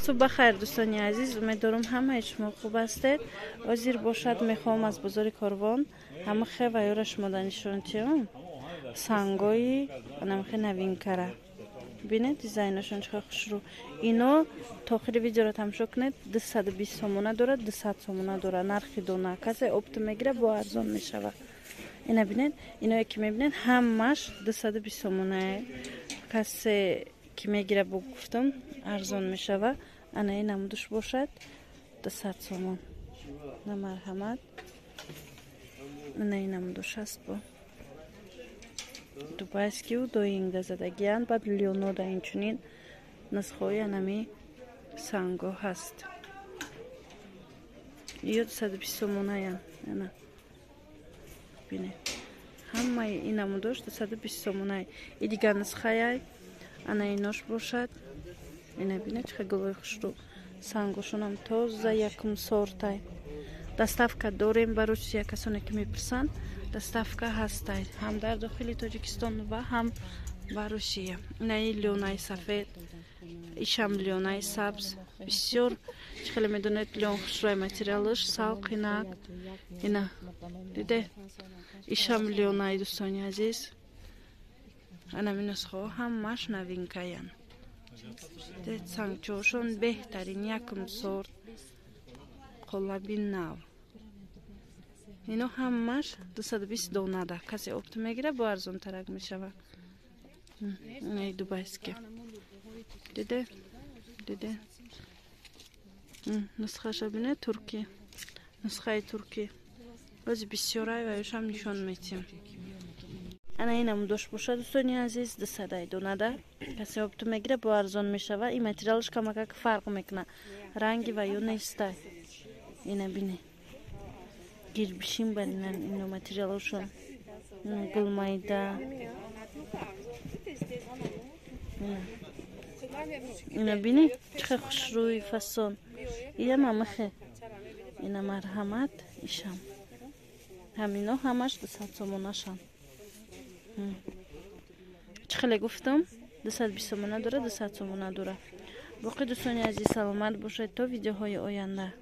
صبح خیر دوستان عزیز، امیدوارم همه شما خوب هستید. حاضر باشد میخوام از بازار کاروان همه خیلی و یارش مدنشون چیم سنگایی نمخه نوین کاره بینید دیزاینشون چه خوش رو. اینو تا آخر ویدیو را تماشا کنید. 220 سومونه داره، 200 سومونه داره. نرخ دونه کسی اپت میگیره با ارزان میشوه. اینا بینید، اینو یکی میبینید همش 220 سومونه. کسی که میگیره با گفتم ارزان میشوه. انا این نمودش باشد 200 سومون. نه مرحمت. انا این نمودش هست با دوبایسکی و دوینگ زدگیان. بعد لیونو دا اینچونین نسخوی انمی سنگو هست. یه 220 سومونه یان. انا بینید همه این نمودش 220 سومونه. ای دیگر نسخه انا ایناش باشد. اینا بینید چه گلوی خوش رو. سنگوشون هم تازه یکم سورتای. دستافکا داریم برای چیزی کسانی که میپرسند. دستافکا هستای هم در داخل تاجیکستان و هم برای نه لیونای سفید، ایشم لیونای سبز. بسیار خیلی میدونید لیون خوش روی متریالش سالقینک. اینا دیده ایشم لیونای دوستانی عزیز. انا مینسخو همش نوینکاین. دید سنگچوشون بهترین یکم سورت قلبین نو. اینو همش 220 دونه ده. کسی اپت میگیره با ارزون ترک میشوه. اینه دوبایسکی دیده دیده نسخه شبینه ترکی. نسخه ترکی بازی بسیارای و یوش هم نشان میتیم. انا اینم دوش باشه دوستانی عزیز 200 دونه ده. کسی اپت میگیره با ارزان میشوه. این متریالش کمک فرق میکنه رنگی و یو نیسته. اینه بینی گیر بشیم برینن اینو متریالشون گل مایده. اینا بینی چه خوش روی فسون. ایه ممخه اینا مرحمت ایشم همینا همش 200 سومونه شم. چه خیلی گفتم 220 سومونه داره، 200 سومونه داره. باقی دوستانی عزیز سلامت باشید تا ویدیوهای آینده.